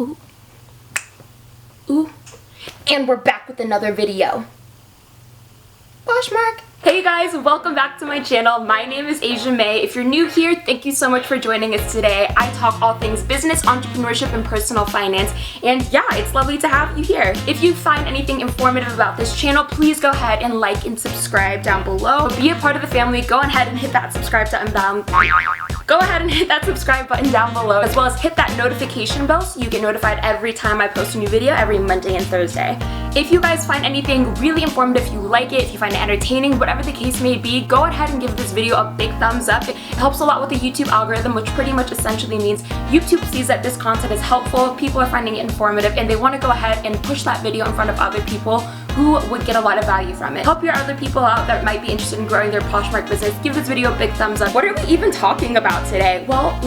Ooh. Ooh. And we're back with another video. Poshmark. Hey guys, welcome back to my channel. My name is Asia May. If you're new here, thank you so much for joining us today. I talk all things business, entrepreneurship, and personal finance. And yeah, it's lovely to have you here. If you find anything informative about this channel, please go ahead and like and subscribe down below. Be a part of the family. Go ahead and hit that subscribe button down. Go ahead and hit that subscribe button down below, as well as hit that notification bell so you get notified every time I post a new video every Monday and Thursday. If you guys find anything really informative, if you like it, if you find it entertaining, whatever the case may be, go ahead and give this video a big thumbs up. It helps a lot with the YouTube algorithm, which pretty much essentially means YouTube sees that this content is helpful, people are finding it informative, and they want to go ahead and push that video in front of other people who would get a lot of value from it. Help your other people out that might be interested in growing their Poshmark business. Give this video a big thumbs up. What are we even talking about today? Well,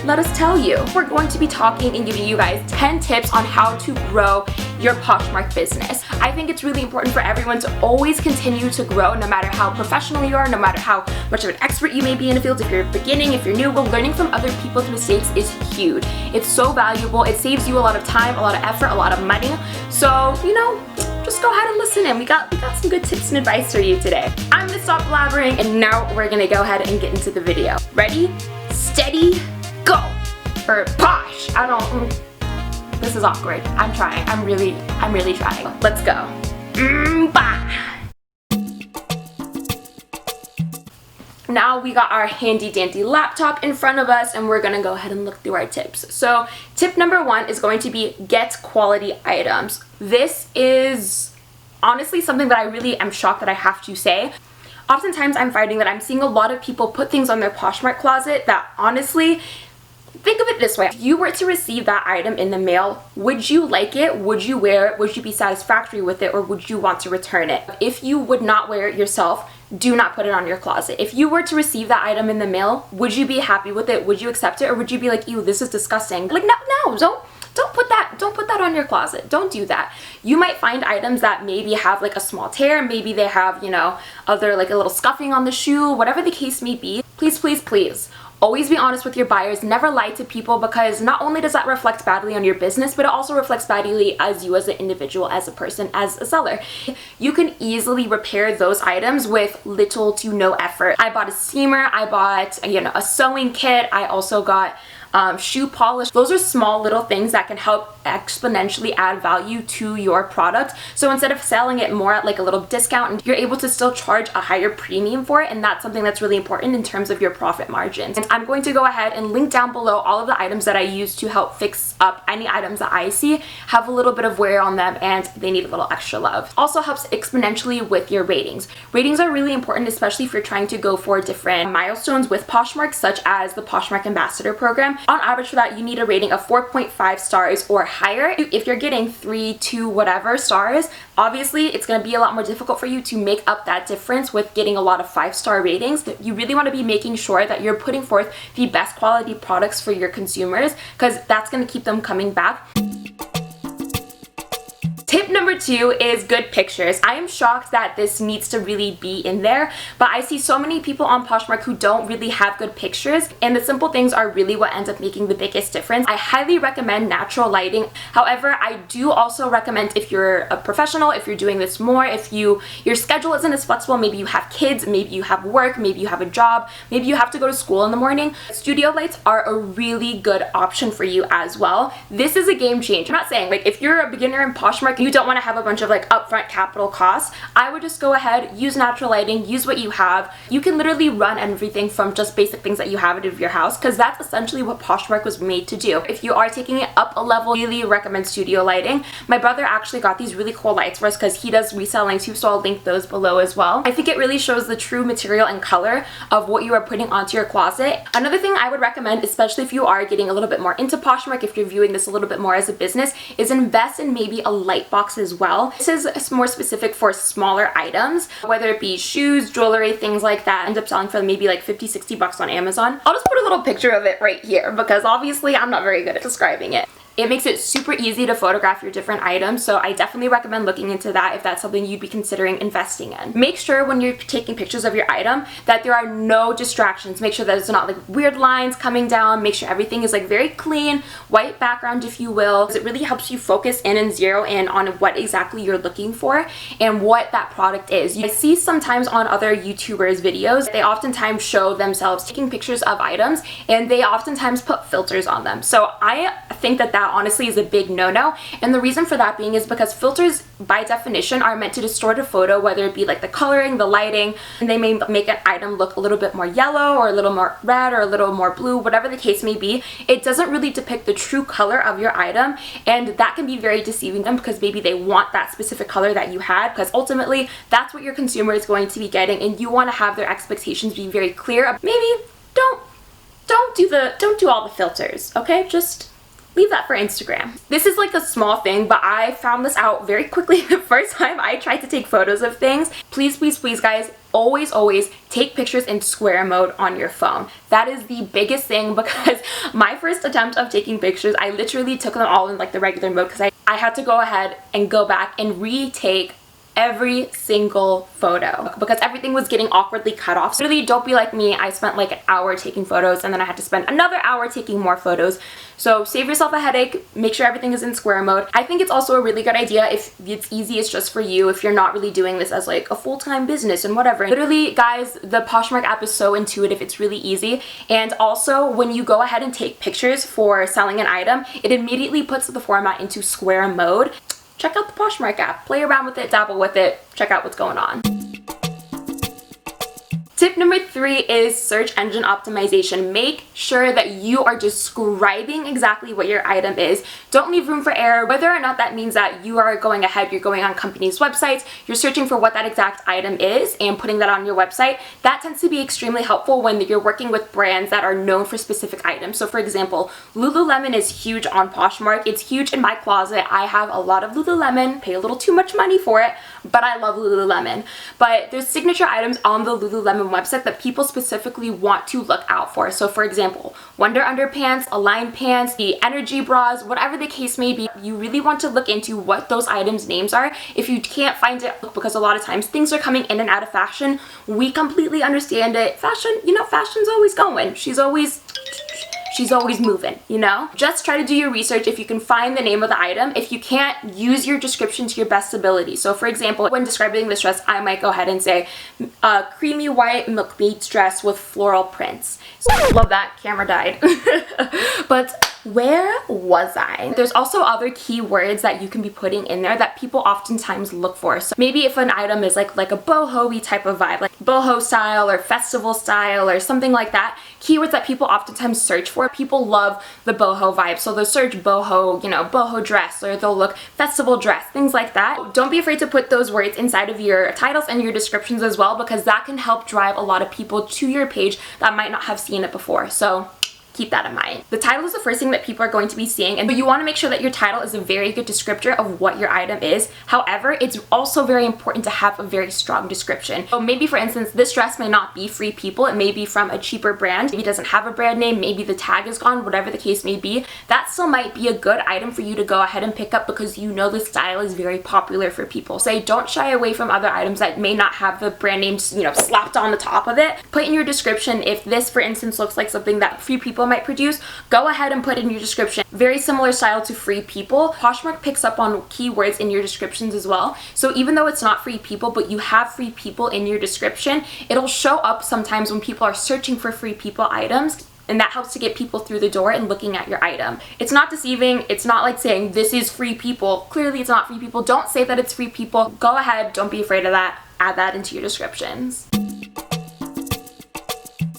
let us tell you. We're going to be talking and giving you guys 10 tips on how to grow your Poshmark business. I think it's really important for everyone to always continue to grow, no matter how professional you are, no matter how much of an expert you may be in the field. If you're beginning, if you're new, well, learning from other people's mistakes is huge. It's so valuable. It saves you a lot of time, a lot of effort, a lot of money. So, you know, just go ahead and listen in. We got some good tips and advice for you today. I'm gonna stop blabbering, and now we're gonna go ahead and get into the video. Ready, steady, go. Or posh. This is awkward. I'm trying. I'm really trying. Let's go. Bah. Now we got our handy dandy laptop in front of us, and we're gonna go ahead and look through our tips. So tip number 1 is going to be get quality items. This is honestly something that I really am shocked that I have to say. Oftentimes I'm finding that I'm seeing a lot of people put things on their Poshmark closet that honestly, think of it this way. If you were to receive that item in the mail, would you like it? Would you wear it? Would you be satisfactory with it? Or would you want to return it? If you would not wear it yourself, do not put it on your closet. If you were to receive that item in the mail, would you be happy with it? Would you accept it? Or would you be like, ew, this is disgusting? Like, no, don't put that on your closet. Don't do that. You might find items that maybe have like a small tear, maybe they have, you know, other like a little scuffing on the shoe, whatever the case may be. Please, please, please. Always be honest with your buyers. Never lie to people, because not only does that reflect badly on your business, but it also reflects badly as you as an individual, as a person, as a seller. You can easily repair those items with little to no effort. I bought a steamer, I bought, you know, a sewing kit, I also got shoe polish. Those are small little things that can help exponentially add value to your product. So instead of selling it more at like a little discount, you're able to still charge a higher premium for it, and that's something that's really important in terms of your profit margins. And I'm going to go ahead and link down below all of the items that I use to help fix up any items that I see have a little bit of wear on them and they need a little extra love. Also helps exponentially with your ratings. Ratings are really important, especially if you're trying to go for different milestones with Poshmark, such as the Poshmark Ambassador program. On average for that, you need a rating of 4.5 stars or higher. If you're getting 3, 2, whatever stars, obviously it's going to be a lot more difficult for you to make up that difference with getting a lot of 5-star ratings. You really want to be making sure that you're putting forth the best quality products for your consumers, because that's going to keep them coming back. Tip number 2 is good pictures. I am shocked that this needs to really be in there, but I see so many people on Poshmark who don't really have good pictures, and the simple things are really what ends up making the biggest difference. I highly recommend natural lighting. However, I do also recommend, if you're a professional, if you're doing this more, if your schedule isn't as flexible, maybe you have kids, maybe you have work, maybe you have a job, maybe you have to go to school in the morning, studio lights are a really good option for you as well. This is a game changer. I'm not saying like if you're a beginner in Poshmark, you don't want to have a bunch of like upfront capital costs. I would just go ahead, use natural lighting, use what you have. You can literally run everything from just basic things that you have out of your house, because that's essentially what Poshmark was made to do. If you are taking it up a level, really recommend studio lighting. My brother actually got these really cool lights for us because he does reselling too, so I'll link those below as well. I think it really shows the true material and color of what you are putting onto your closet. Another thing I would recommend, especially if you are getting a little bit more into Poshmark, if you're viewing this a little bit more as a business, is invest in maybe a light box as well. This is more specific for smaller items, whether it be shoes, jewelry, things like that. End up selling for maybe like 50, 60 bucks on Amazon. I'll just put a little picture of it right here because obviously I'm not very good at describing it. It makes it super easy to photograph your different items, so I definitely recommend looking into that if that's something you'd be considering investing in. Make sure when you're taking pictures of your item that there are no distractions. Make sure that it's not like weird lines coming down. Make sure everything is like very clean, white background if you will. It really helps you focus in and zero in on what exactly you're looking for and what that product is. I see sometimes on other YouTubers videos, they oftentimes show themselves taking pictures of items and they oftentimes put filters on them. So I think that honestly is a big no-no, and the reason for that being is because filters by definition are meant to distort a photo, whether it be like the coloring, the lighting, and they may make an item look a little bit more yellow or a little more red or a little more blue, whatever the case may be. It doesn't really depict the true color of your item, and that can be very deceiving them because maybe they want that specific color that you had, because ultimately that's what your consumer is going to be getting, and you want to have their expectations be very clear. Maybe don't do all the filters, okay? Just leave that for Instagram. This is like a small thing, but I found this out very quickly the first time I tried to take photos of things. Please, please, please guys, always take pictures in square mode on your phone. That is the biggest thing, because my first attempt of taking pictures, I literally took them all in like the regular mode because I had to go ahead and go back and retake every single photo because everything was getting awkwardly cut off. So really, don't be like me. I spent like an hour taking photos and then I had to spend another hour taking more photos. So save yourself a headache, make sure everything is in square mode. I think it's also a really good idea if it's easiest just for you, if you're not really doing this as like a full-time business and whatever. Literally guys, the Poshmark app is so intuitive, it's really easy. And also when you go ahead and take pictures for selling an item, it immediately puts the format into square mode. Check out the Poshmark app, play around with it, dabble with it, check out what's going on. Tip number 3 is search engine optimization. Make sure that you are describing exactly what your item is. Don't leave room for error, whether or not that means that you are going ahead, you're going on companies' websites, you're searching for what that exact item is and putting that on your website. That tends to be extremely helpful when you're working with brands that are known for specific items. So for example, Lululemon is huge on Poshmark. It's huge in my closet. I have a lot of Lululemon, pay a little too much money for it, but I love Lululemon. But there's signature items on the Lululemon website that people specifically want to look out for. So for example, Wonder underpants, Align pants, the energy bras, whatever the case may be, you really want to look into what those items names are. If you can't find it, because a lot of times things are coming in and out of fashion, we completely understand it. Fashion, you know, fashion's always going. She's always moving, you know? Just try to do your research if you can find the name of the item. If you can't, use your description to your best ability. So for example, when describing this dress, I might go ahead and say creamy white milk beads dress with floral prints. So, love that, camera died. But where was I? There's also other keywords that you can be putting in there that people oftentimes look for. So maybe if an item is like a boho-y type of vibe, like boho style or festival style or something like that, keywords that people oftentimes search for. People love the boho vibe, so they'll search boho, you know, boho dress, or they'll look festival dress, things like that. Don't be afraid to put those words inside of your titles and your descriptions as well, because that can help drive a lot of people to your page that might not have seen it before. So keep that in mind. The title is the first thing that people are going to be seeing, and you want to make sure that your title is a very good descriptor of what your item is. However, it's also very important to have a very strong description. So maybe for instance, this dress may not be Free People, it may be from a cheaper brand, maybe it doesn't have a brand name, maybe the tag is gone, whatever the case may be. That still might be a good item for you to go ahead and pick up because you know the style is very popular for people. So don't shy away from other items that may not have the brand names, you know, slapped on the top of it. Put in your description, if this for instance looks like something that Free People might produce, go ahead and put in your description. Very similar style to Free People. Poshmark picks up on keywords in your descriptions as well. So even though it's not Free People, but you have Free People in your description, it'll show up sometimes when people are searching for Free People items. And that helps to get people through the door and looking at your item. It's not deceiving. It's not like saying this is Free People. Clearly it's not Free People. Don't say that it's Free People. Go ahead. Don't be afraid of that. Add that into your descriptions.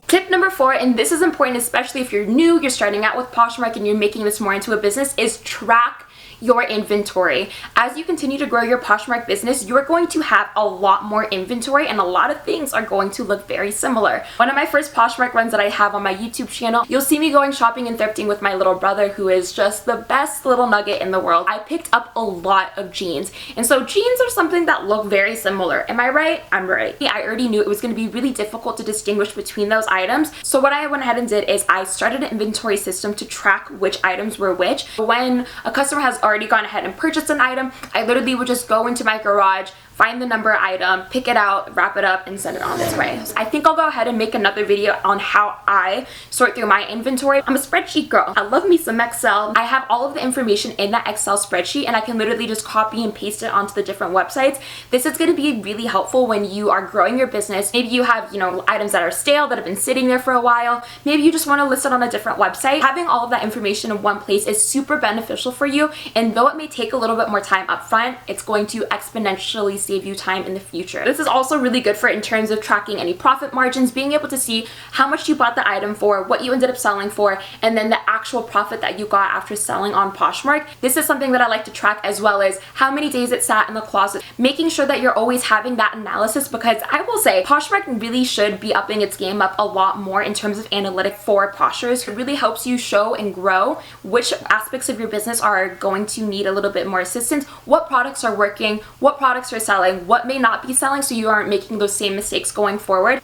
Tip number 4, and this is important especially if you're new, you're starting out with Poshmark and you're making this more into a business, is track your inventory. As you continue to grow your Poshmark business, you're going to have a lot more inventory and a lot of things are going to look very similar. One of my first Poshmark runs that I have on my YouTube channel, you'll see me going shopping and thrifting with my little brother, who is just the best little nugget in the world. I picked up a lot of jeans, and so jeans are something that look very similar. Am I right? I'm right. I already knew it was going to be really difficult to distinguish between those items, so what I went ahead and did is I started an inventory system to track which items were which. When a customer has already gone ahead and purchased an item, I literally would just go into my garage, find the number item, pick it out, wrap it up, and send it on its way. I think I'll go ahead and make another video on how I sort through my inventory. I'm a spreadsheet girl. I love me some Excel. I have all of the information in that Excel spreadsheet, and I can literally just copy and paste it onto the different websites. This is going to be really helpful when you are growing your business. Maybe you have, items that are stale, that have been sitting there for a while. Maybe you just want to list it on a different website. Having all of that information in one place is super beneficial for you, and though it may take a little bit more time up front, it's going to exponentially save you time in the future. This is also really good for in terms of tracking any profit margins, being able to see how much you bought the item for, what you ended up selling for, and then the actual profit that you got after selling on Poshmark. This is something that I like to track, as well as how many days it sat in the closet, making sure that you're always having that analysis, because I will say Poshmark really should be upping its game up a lot more in terms of analytic for Poshers. It really helps you show and grow which aspects of your business are going to need a little bit more assistance, what products are working, what products are selling, what may not be selling, so you aren't making those same mistakes going forward.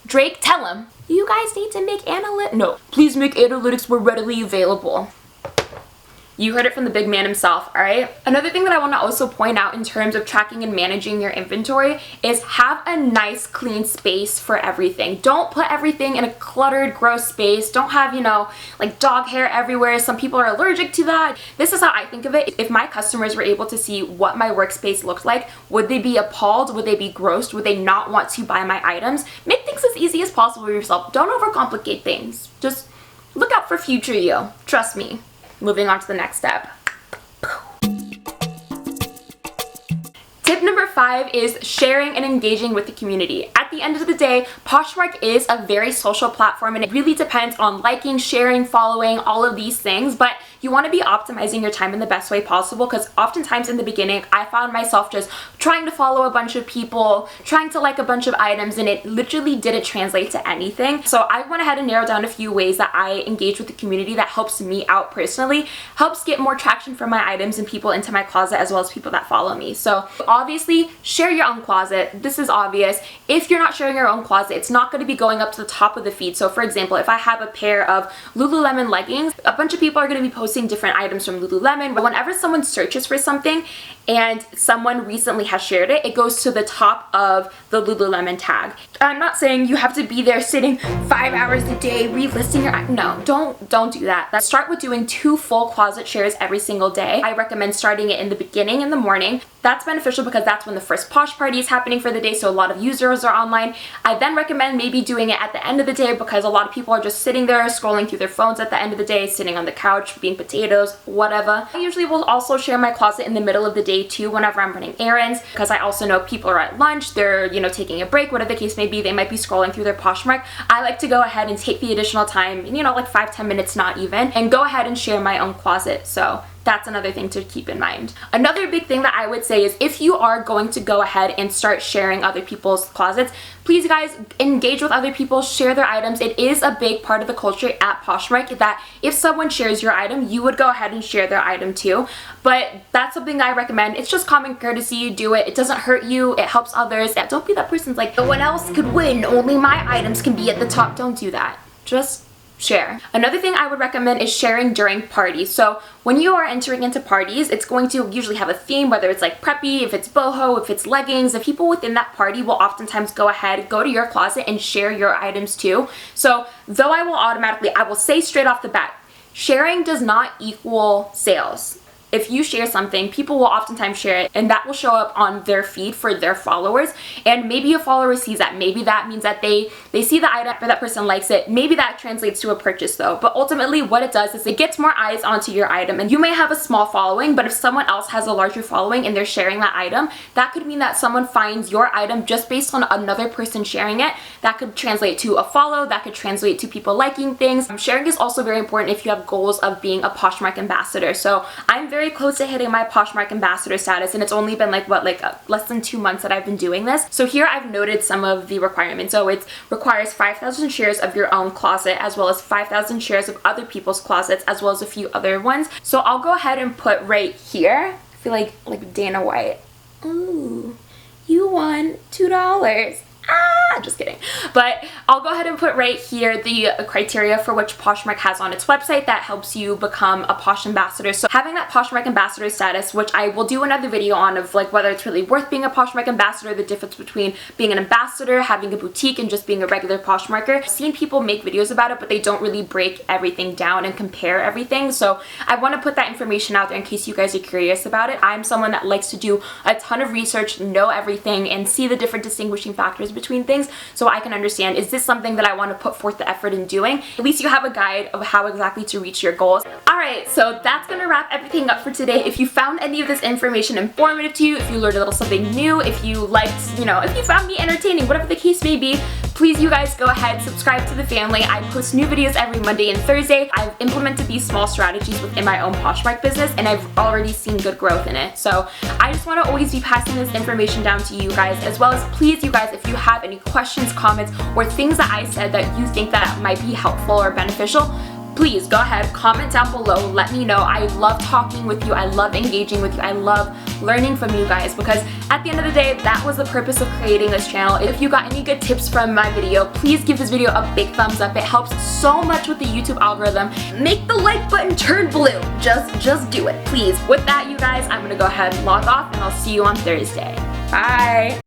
Drake, tell him. You guys need to make analytics. No, please make analytics more readily available. You heard it from the big man himself, all right? Another thing that I want to also point out in terms of tracking and managing your inventory is have a nice clean space for everything. Don't put everything in a cluttered, gross space. Don't have, like dog hair everywhere. Some people are allergic to that. This is how I think of it. If my customers were able to see what my workspace looked like, would they be appalled? Would they be grossed? Would they not want to buy my items? Make things as easy as possible for yourself. Don't overcomplicate things. Just look out for future you. Trust me. Moving on to the next step. Tip number 5 is sharing and engaging with the community. At the end of the day, Poshmark is a very social platform, and it really depends on liking, sharing, following, all of these things, but you want to be optimizing your time in the best way possible, because oftentimes in the beginning, I found myself just trying to follow a bunch of people, trying to like a bunch of items, and it literally didn't translate to anything. So I went ahead and narrowed down a few ways that I engage with the community that helps me out personally, helps get more traction for my items and people into my closet, as well as people that follow me. So obviously, share your own closet. This is obvious. If you're not sharing your own closet, it's not going to be going up to the top of the feed. So for example, if I have a pair of Lululemon leggings, a bunch of people are going to be posting different items from Lululemon. But whenever someone searches for something and someone recently has shared it, it goes to the top of the Lululemon tag. I'm not saying you have to be there sitting 5 hours a day relisting your item. No, don't do that. Start with doing 2 full closet shares every single day. I recommend starting it in the beginning in the morning. That's beneficial because that's when the first Posh party is happening for the day, so a lot of users are online. I then recommend maybe doing it at the end of the day, because a lot of people are just sitting there scrolling through their phones at the end of the day, sitting on the couch, being potatoes, whatever. I usually will also share my closet in the middle of the day too, whenever I'm running errands, because I also know people are at lunch, they're, taking a break, whatever the case may be, they might be scrolling through their Poshmark. I like to go ahead and take the additional time, like 5-10 minutes, not even, and go ahead and share my own closet. So that's another thing to keep in mind. Another big thing that I would say is if you are going to go ahead and start sharing other people's closets, please guys, engage with other people, share their items. It is a big part of the culture at Poshmark that if someone shares your item, you would go ahead and share their item too. But that's something I recommend. It's just common courtesy. You do it. It doesn't hurt you. It helps others. Yeah, don't be that person's like, no one else could win. Only my items can be at the top. Don't do that. Just share. Another thing I would recommend is sharing during parties. So when you are entering into parties, it's going to usually have a theme, whether it's like preppy, if it's boho, if it's leggings. The people within that party will oftentimes go ahead, go to your closet and share your items too. So though I will say straight off the bat, sharing does not equal sales. If you share something, people will oftentimes share it, and that will show up on their feed for their followers. And maybe a follower sees that. Maybe that means that they see the item or that person likes it. Maybe that translates to a purchase though. But ultimately what it does is it gets more eyes onto your item. And you may have a small following, but if someone else has a larger following and they're sharing that item, that could mean that someone finds your item just based on another person sharing it. That could translate to a follow. That could translate to people liking things. Sharing is also very important if you have goals of being a Poshmark ambassador. So I'm very very close to hitting my Poshmark ambassador status, and it's only been like less than 2 months that I've been doing this. So here I've noted some of the requirements. So it requires 5,000 shares of your own closet, as well as 5,000 shares of other people's closets, as well as a few other ones. So I'll go ahead and put right here, I feel like Dana White. Ooh, you won $2. Just kidding. But I'll go ahead and put right here the criteria for which Poshmark has on its website that helps you become a Posh ambassador. So having that Poshmark ambassador status, which I will do another video on of like whether it's really worth being a Poshmark ambassador, the difference between being an ambassador, having a boutique, and just being a regular Poshmarker. I've seen people make videos about it, but they don't really break everything down and compare everything. So I want to put that information out there in case you guys are curious about it. I'm someone that likes to do a ton of research, know everything, and see the different distinguishing factors between things, so I can understand, is this something that I want to put forth the effort in doing? At least you have a guide of how exactly to reach your goals. Alright, so that's gonna wrap everything up for today. If you found any of this information informative to you, if you learned a little something new, if you liked, if you found me entertaining, whatever the case may be, please you guys go ahead, subscribe to the family. I post new videos every Monday and Thursday. I've implemented these small strategies within my own Poshmark business, and I've already seen good growth in it. So I just want to always be passing this information down to you guys, as well as please you guys, if you have any questions, comments, or things that I said that you think that might be helpful or beneficial, please go ahead, comment down below, let me know. I love talking with you, I love engaging with you, I love learning from you guys, because at the end of the day, that was the purpose of creating this channel. If you got any good tips from my video, please give this video a big thumbs up. It helps so much with the YouTube algorithm. Make the like button turn blue. Just do it, please. With that, you guys, I'm gonna go ahead and log off, and I'll see you on Thursday. Bye!